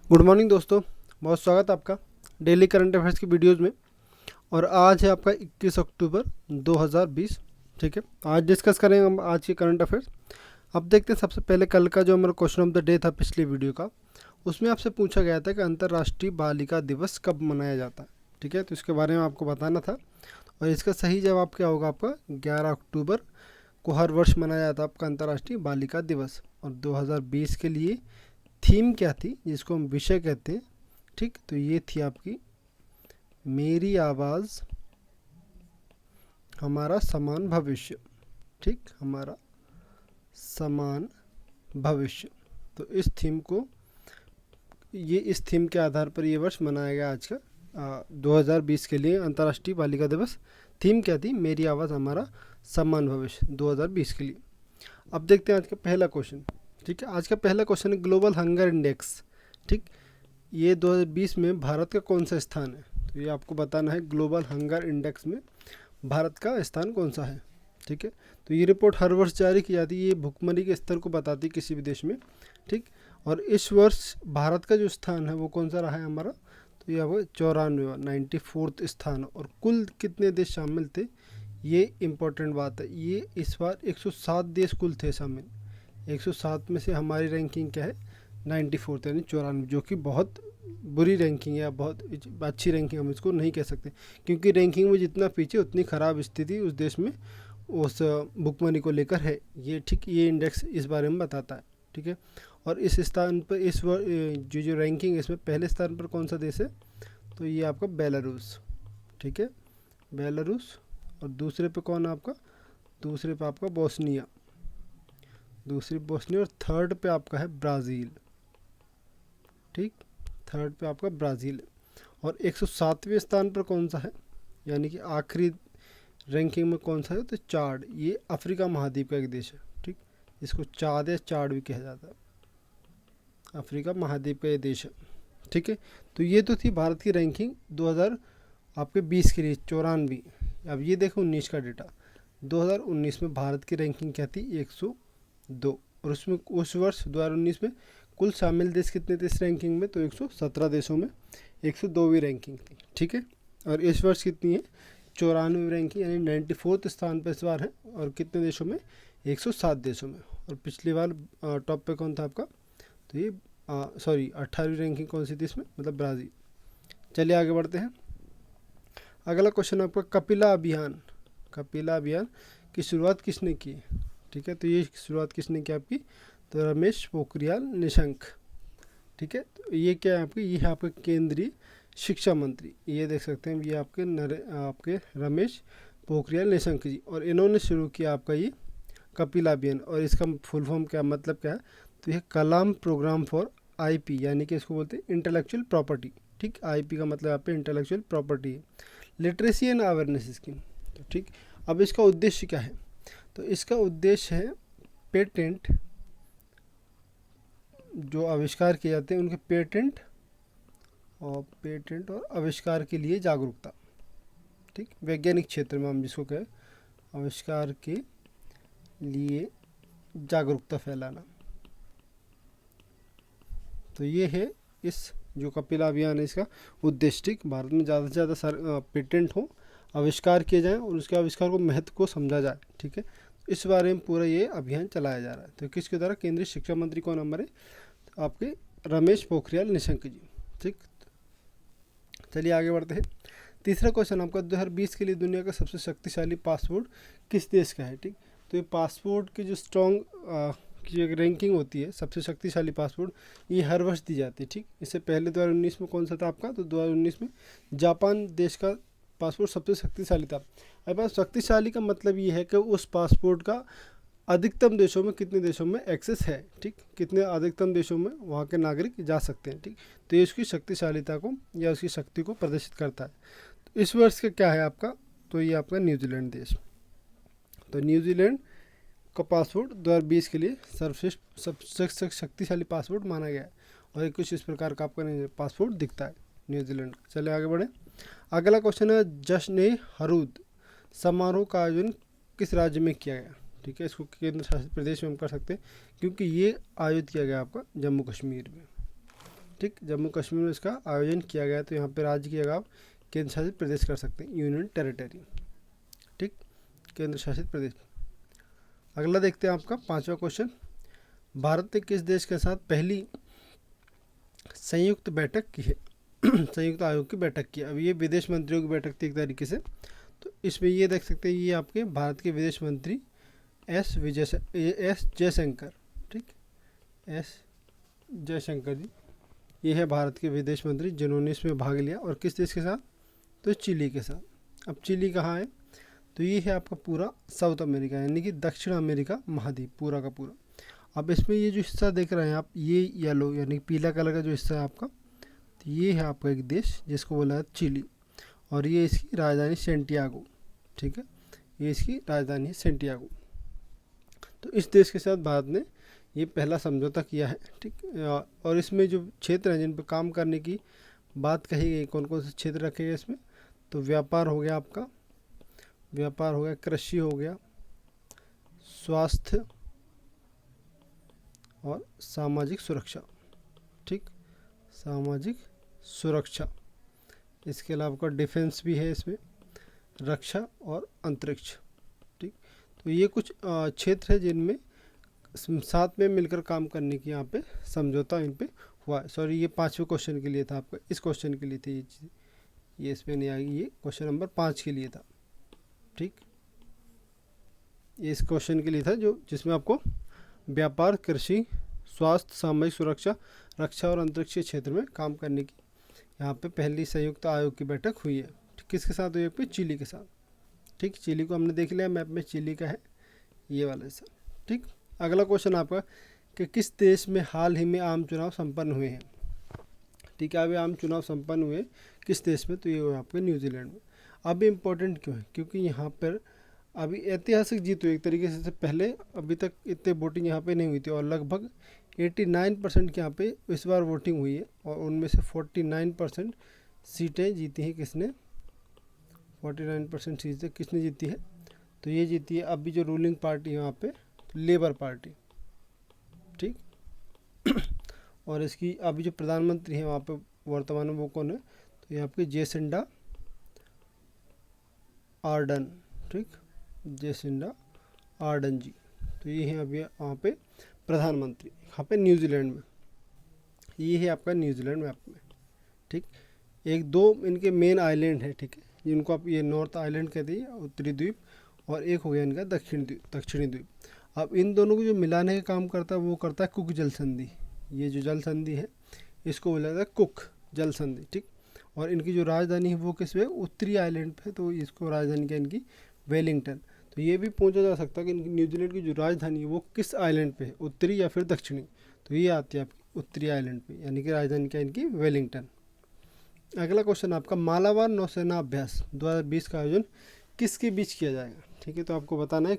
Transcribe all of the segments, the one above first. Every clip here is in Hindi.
गुड मॉर्निंग दोस्तों, बहुत स्वागत है आपका डेली करंट अफेयर्स की वीडियोज़ में। और आज है आपका 21 अक्टूबर 2020। ठीक है, आज डिस्कस करेंगे हम आज के करंट अफेयर्स। अब देखते हैं सबसे पहले कल का जो हमारा क्वेश्चन ऑफ द डे था पिछली वीडियो का, उसमें आपसे पूछा गया था कि अंतर्राष्ट्रीय बालिका दिवस कब मनाया जाता है। ठीक है, तो इसके बारे में आपको बताना था और इसका सही जवाब क्या होगा आपका 11 अक्टूबर को हर वर्ष मनाया जाता है आपका अंतर्राष्ट्रीय बालिका दिवस। और 2020 के लिए थीम क्या थी, जिसको हम विषय कहते हैं, ठीक, तो ये थी आपकी मेरी आवाज़ हमारा समान भविष्य। ठीक, हमारा समान भविष्य। तो इस थीम के आधार पर ये वर्ष मनाया गया आज का 2020 के लिए अंतर्राष्ट्रीय बालिका दिवस। थीम क्या थी, मेरी आवाज़ हमारा समान भविष्य 2020 के लिए। अब देखते हैं आज का पहला क्वेश्चन। ठीक है, आज का पहला क्वेश्चन है ग्लोबल हंगर इंडेक्स। ठीक, ये 2020 में भारत का कौन सा स्थान है, तो ये आपको बताना है ग्लोबल हंगर इंडेक्स में भारत का स्थान कौन सा है। ठीक है, तो ये रिपोर्ट हर वर्ष जारी की जाती है, ये भुखमरी के स्तर को बताती है किसी भी देश में। ठीक, और इस वर्ष भारत का जो स्थान है वो कौन सा रहा है हमारा, तो ये आपको 94वां 94th स्थान। और कुल कितने देश शामिल थे, ये इम्पोर्टेंट बात है। ये इस बार 107 देश कुल थे शामिल। 107 में से हमारी रैंकिंग क्या है 94th यानी 94, जो कि बहुत बुरी रैंकिंग है, बहुत अच्छी रैंकिंग हम इसको नहीं कह सकते, क्योंकि रैंकिंग में जितना पीछे उतनी ख़राब स्थिति उस देश में उस भुखमरी को लेकर है। ये ठीक, ये इंडेक्स इस बारे में बताता है। ठीक है, और इस स्थान पर जो रैंकिंग है इसमें पहले स्थान पर कौन सा देश है, तो ये आपका बेलारूस। ठीक है, बेलारूस। और दूसरे पे कौन है आपका, दूसरे पे आपका बोस्निया, और थर्ड पे आपका है ब्राज़ील। ठीक, थर्ड पे आपका ब्राज़ील है। और 107वें स्थान पर कौन सा है, यानी कि आखिरी रैंकिंग में कौन सा है, तो चाड। ये अफ्रीका महाद्वीप का एक देश है। ठीक, इसको चाद या चाड भी कहा जाता है, अफ्रीका महाद्वीप का ये देश है। ठीक है, तो ये तो थी भारत की रैंकिंग 2000 आपके 20 के लिए 94। अब ये देखो 19 का डेटा। 2019 में भारत की रैंकिंग क्या थी 102, और उसमें उस वर्ष 2019 में कुल शामिल देश कितने थे इस रैंकिंग में, तो 117 देशों में 102वीं रैंकिंग थी। ठीक है, और इस वर्ष कितनी है 94वीं रैंकिंग, यानी 94th स्थान पर इस बार है। और कितने देशों में 107 देशों में। और पिछली बार टॉप पे कौन था आपका, तो ये 18वीं रैंकिंग कौन सी थी इसमें, मतलब ब्राज़ील। चलिए आगे बढ़ते हैं। अगला क्वेश्चन आपका कपिला अभियान की शुरुआत किसने की। ठीक है, तो ये शुरुआत किसने की आपकी, तो रमेश पोखरियाल निशंक। ठीक है, तो ये क्या है आपकी, ये है आपके केंद्रीय शिक्षा मंत्री, ये देख सकते हैं, ये आपके रमेश पोखरियाल निशंक जी। और इन्होंने शुरू किया आपका ये कपिला अभियान। और इसका फुल फॉर्म क्या, मतलब क्या है, तो ये कलाम प्रोग्राम फॉर आईपी, यानी कि इसको बोलते हैं इंटेलेक्चुअल प्रॉपर्टी। ठीक, आईपी का मतलब यहाँ पे इंटेलेक्चुअल प्रॉपर्टी है, लिटरेसी एंड अवेयरनेस स्कीम। तो ठीक, अब इसका उद्देश्य क्या है, तो इसका उद्देश्य है पेटेंट, जो आविष्कार किए जाते हैं उनके पेटेंट और आविष्कार के लिए जागरूकता। ठीक, वैज्ञानिक क्षेत्र में हम जिसको कहें आविष्कार के लिए जागरूकता फैलाना। तो ये है इस जो कपिला अभियान है इसका उद्देश्य। ठीक, भारत में ज़्यादा से ज़्यादा पेटेंट हो, आविष्कार किए जाएँ और उसके आविष्कार को महत्व को समझा जाए। ठीक है, इस बारे में पूरा ये अभियान चलाया जा रहा है। तो किसके द्वारा, केंद्रीय शिक्षा मंत्री कौन हमारे, आपके रमेश पोखरियाल निशंक जी। ठीक, चलिए आगे बढ़ते हैं। तीसरा क्वेश्चन आपका 2020 के लिए दुनिया का सबसे शक्तिशाली पासपोर्ट किस देश का है। ठीक, तो ये पासपोर्ट की जो स्ट्रॉन्ग की एक रैंकिंग होती है, सबसे शक्तिशाली पासपोर्ट, ये हर वर्ष दी जाती है। ठीक, इससे पहले 2019 में कौन सा था आपका, तो 2019 में जापान देश का पासपोर्ट सबसे शक्तिशाली था। अब शक्तिशाली का मतलब ये है कि उस पासपोर्ट का अधिकतम देशों में, कितने देशों में एक्सेस है। ठीक, कितने अधिकतम देशों में वहाँ के नागरिक जा सकते हैं। ठीक, तो ये उसकी शक्तिशालिता को या उसकी शक्ति को प्रदर्शित करता है। तो इस वर्ष का क्या है आपका, तो ये आपका न्यूजीलैंड देश। तो न्यूजीलैंड का पासपोर्ट 2020 के लिए सर्वश्रेष्ठ सबसे शक्तिशाली पासपोर्ट माना गया है। और ये कुछ इस प्रकार का आपका पासपोर्ट दिखता है न्यूजीलैंड का। चले आगे बढ़े। अगला क्वेश्चन है जश्न हरूद समारोह का आयोजन किस राज्य में किया गया। ठीक है, इसको केंद्र शासित प्रदेश में हम कर सकते हैं, क्योंकि ये आयोजित किया गया आपका जम्मू कश्मीर में। ठीक, जम्मू कश्मीर में इसका आयोजन किया गया। तो यहाँ पे राज्य की जगह आप केंद्र शासित प्रदेश कर सकते हैं, यूनियन टेरिटरी। ठीक, केंद्र शासित प्रदेश। अगला देखते हैं आपका 5वां क्वेश्चन, भारत ने किस देश के साथ पहली संयुक्त बैठक की है? संयुक्त आयोग की बैठक की। अब ये विदेश मंत्रियों की बैठक थी एक तरीके से। तो इसमें ये देख सकते हैं, ये आपके भारत के विदेश मंत्री एस जयशंकर, ठीक, एस जयशंकर जी, ये है भारत के विदेश मंत्री जिन्होंने इसमें भाग लिया। और किस देश के साथ? तो चिली के साथ। अब चिली कहाँ है? तो ये है आपका पूरा साउथ अमेरिका, यानी कि दक्षिण अमेरिका महाद्वीप पूरा का पूरा। अब इसमें ये जो हिस्सा देख रहे हैं आप, ये येलो यानी पीला कलर का जो हिस्सा है आपका, तो ये है आपका एक देश जिसको बोला है चिली, और ये इसकी राजधानी सेंटियागो। ठीक है, ये इसकी राजधानी है सेंटियागो। तो इस देश के साथ भारत ने ये पहला समझौता किया है। ठीक, और इसमें जो क्षेत्र हैं जिन पर काम करने की बात कही गई, कौन कौन से क्षेत्र रखे गए इसमें? तो व्यापार हो गया आपका, व्यापार हो गया, कृषि हो गया, स्वास्थ्य और सामाजिक सुरक्षा। ठीक, सामाजिक सुरक्षा। इसके अलावा आपका डिफेंस भी है इसमें, रक्षा और अंतरिक्ष। ठीक, तो ये कुछ क्षेत्र है जिनमें साथ में मिलकर काम करने की यहाँ पे समझौता इन पे हुआ है। सॉरी, ये 5वें क्वेश्चन के लिए था आपका, इस क्वेश्चन के लिए थी ये चीज़, ये इसमें नहीं आएगी, ये क्वेश्चन नंबर 5 के लिए था। ठीक, ये इस क्वेश्चन के लिए था जो जिसमें आपको व्यापार, कृषि, स्वास्थ्य, सामाजिक सुरक्षा, रक्षा और अंतरिक्ष क्षेत्र में काम करने की यहाँ पे पहली संयुक्त आयोग की बैठक हुई है। किसके साथ हुई है? पे चिली के साथ। ठीक, चिली को हमने देख लिया मैप में, चिली का है ये वाला हिस्सा। ठीक, अगला क्वेश्चन आपका कि किस देश में हाल ही में आम चुनाव संपन्न हुए हैं? ठीक है, अभी आम चुनाव संपन्न हुए किस देश में? तो ये हुआ आपके न्यूजीलैंड में। अब इम्पोर्टेंट क्यों है? क्योंकि यहाँ पर अभी ऐतिहासिक जीत हुई एक तरीके से। पहले अभी तक इतने वोटिंग यहाँ पे नहीं हुई थी, और लगभग 89% के यहाँ पे इस बार वोटिंग हुई है, और उनमें से 49% सीटें जीती हैं किसने? 49% सीटें किसने जीती है? तो ये जीती है अभी जो रूलिंग पार्टी है यहाँ पे, लेबर पार्टी। ठीक, और इसकी अभी जो प्रधानमंत्री हैं वहाँ पे वर्तमान में वो कौन है? तो ये आपके जेसिंडा आर्डन। ठीक, जेसिंडा आर्डन जी, तो ये है अभी वहाँ पे प्रधानमंत्री, यहाँ पे न्यूजीलैंड में। ये है आपका न्यूजीलैंड मैप में। ठीक, एक दो इनके मेन आइलैंड है, ठीक है, जिनको आप ये नॉर्थ आइलैंड कहते हैं, उत्तरी द्वीप, और एक हो गया इनका दक्षिणी द्वीप। अब इन दोनों को जो मिलाने का काम करता है वो करता है कुक जल संधि। ये जो जल संधि है इसको बोला जाता है कुक जल संधि। ठीक, और इनकी जो राजधानी है वो किस पे? उत्तरी आइलैंड पे, तो इसको राजधानी क्या इनकी? वेलिंगटन। तो ये भी पूछा जा सकता है कि न्यूजीलैंड की जो राजधानी है वो किस आइलैंड पे है, उत्तरी या फिर दक्षिणी? तो ये आती है आपकी उत्तरी आइलैंड पे, यानी कि राजधानी क्या इनकी? वेलिंगटन। अगला क्वेश्चन आपका, मालाबार नौसेना अभ्यास 2020 का आयोजन किसके बीच किया जाएगा? ठीक है, तो आपको बताना है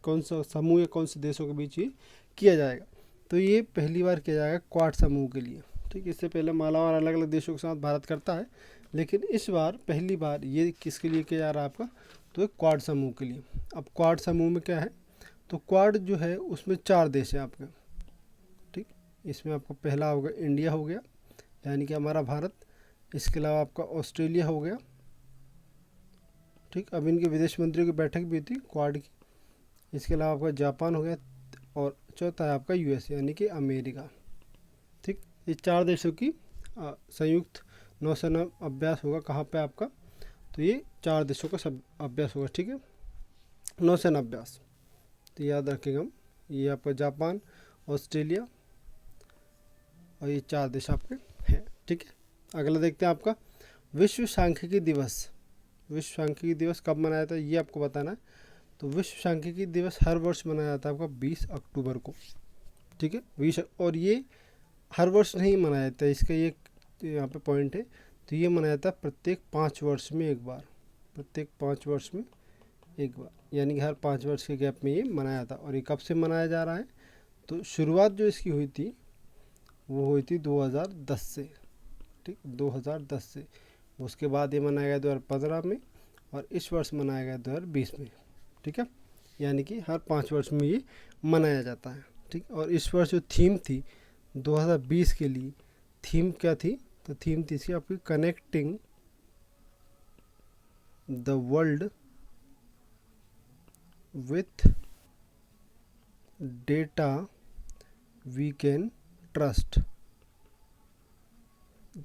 कौन सा समूह या कौन से देशों के बीच ये किया जाएगा। तो ये पहली बार किया जाएगा क्वाड समूह के लिए। ठीक, इससे पहले मालाबार अलग अलग देशों के साथ भारत करता है, लेकिन इस बार पहली बार ये किसके लिए किया जा रहा है आपका? तो क्वाड समूह के लिए। अब क्वाड समूह में क्या है? तो क्वाड जो है उसमें 4 देश हैं आपके। ठीक, इसमें आपका पहला होगा इंडिया हो गया, यानी कि हमारा भारत। इसके अलावा आपका ऑस्ट्रेलिया हो गया। ठीक, अब इनके विदेश मंत्रियों की बैठक भी थी क्वाड की। इसके अलावा आपका जापान हो गया, और चौथा है आपका यूएस यानी कि अमेरिका। ठीक, ये 4 देशों की संयुक्त नौसेना अभ्यास होगा। कहाँ पे आपका? तो ये 4 देशों का सब अभ्यास होगा। ठीक है, नौसेना अभ्यास, तो याद रखेंगे हम, ये आपका जापान, ऑस्ट्रेलिया और ये 4 देश आपके हैं। ठीक है, अगला देखते हैं आपका विश्व सांख्यिकी दिवस। विश्व सांख्यिकी दिवस कब मनाया था ये आपको बताना है। तो विश्व सांख्यिकी दिवस हर वर्ष मनाया जाता है आपका 20 अक्टूबर को। ठीक है, 20, और ये हर वर्ष नहीं मनाया जाता, इसका ये यहाँ पे पॉइंट है। तो ये मनाया जाता है प्रत्येक 5 वर्ष में एक बार, प्रत्येक 5 वर्ष में एक बार, यानी कि हर 5 वर्ष के गैप में ये मनाया था। और ये कब से मनाया जा रहा है? तो शुरुआत जो इसकी हुई थी वो हुई थी 2010 से। ठीक, 2010 से। उसके बाद ये मनाया गया 2015 में, और इस वर्ष मनाया गया 2020 में। ठीक है, यानी कि हर 5 वर्ष में ये मनाया जाता है। ठीक, और इस वर्ष जो थीम थी 2020 के लिए, थीम क्या थी, तो थीम थी इसकी आपकी connecting the world with data we can trust.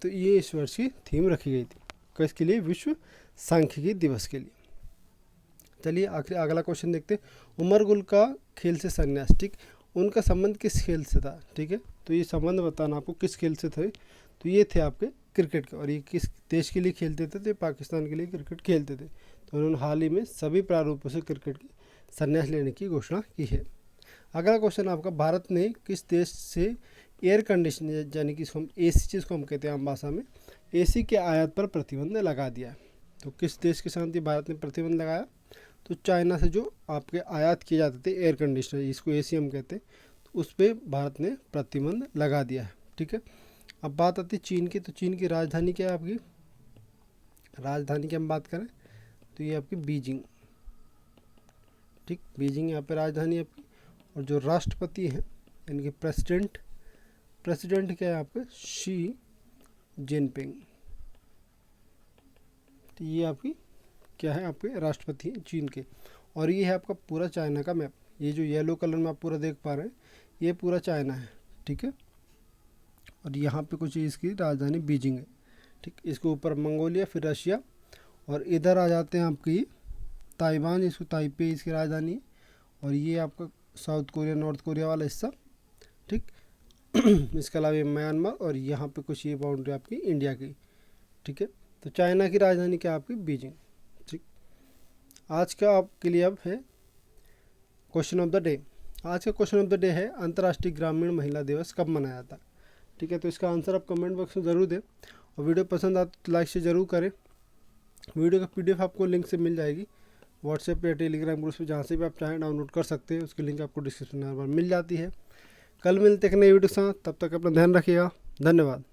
तो ये इस वर्ष की थीम रखी गई थी, किसके लिए, विश्व सांख्यिकी दिवस के लिए। चलिए आखिरी अगला क्वेश्चन देखते हैं। उमर गुल का खेल से संन्यास, ठीक, उनका संबंध किस खेल से था, ठीक है, तो ये संबंध बताना आपको किस खेल से थे, तो ये थे आपके क्रिकेट के। और ये किस देश के लिए खेलते थे, तो पाकिस्तान के लिए क्रिकेट खेलते थे। तो उन्होंने हाल ही में सभी प्रारूपों से क्रिकेट की संन्यास लेने की घोषणा की है। अगला क्वेश्चन आपका, भारत ने किस देश से एयर कंडीशनर यानी कि इसको हम AC जिसको हम कहते हैं आम भाषा में, AC के आयात पर प्रतिबंध लगा दिया है। तो किस देश के साथ ये भारत ने प्रतिबंध लगाया, तो चाइना से जो आपके आयात किए जाते थे एयर कंडीशनर, इसको AC हम कहते हैं, तो उस पर भारत ने प्रतिबंध लगा दिया है, ठीक है। अब बात आती है चीन की। तो चीन की राजधानी क्या है आपकी, राजधानी की हम बात करें तो ये आपकी बीजिंग, ठीक, बीजिंग यहाँ पे राजधानी आपकी। और जो राष्ट्रपति हैं यानी कि प्रेसिडेंट क्या है आपके, शी जिनपिंग। तो ये आपकी क्या है, आपके राष्ट्रपति हैं चीन के। और ये है आपका पूरा चाइना का मैप। ये जो येलो कलर में आप पूरा देख पा रहे हैं, ये पूरा चाइना है, ठीक है। और यहाँ पे कुछ इसकी राजधानी बीजिंग है, ठीक। इसके ऊपर मंगोलिया, फिर रशिया, और इधर आ जाते हैं आपकी ताइवान, इसको ताइपे इसकी राजधानी है। और ये आपका साउथ कोरिया, नॉर्थ कोरिया वाला हिस्सा, ठीक। इसके अलावा म्यांमार, और यहाँ पे कुछ ये बाउंड्री आपकी इंडिया की, ठीक है। तो चाइना की राजधानी क्या आपकी, बीजिंग, ठीक। आज का आपके लिए अब है क्वेश्चन ऑफ द डे। आज का क्वेश्चन ऑफ द डे है, अंतर्राष्ट्रीय ग्रामीण महिला दिवस कब मनाया जाता है, ठीक है। तो इसका आंसर आप कमेंट बॉक्स में ज़रूर दें, और वीडियो पसंद आए तो लाइक से ज़रूर करें। वीडियो का PDF आपको लिंक से मिल जाएगी व्हाट्सएप या टेलीग्राम ग्रुप पे, जहाँ से भी आप चाहें डाउनलोड कर सकते हैं। उसकी लिंक आपको डिस्क्रिप्शन में मिल जाती है। कल मिलते हैं एक नई वीडियो के साथ, तब तक अपना ध्यान रखिएगा। धन्यवाद।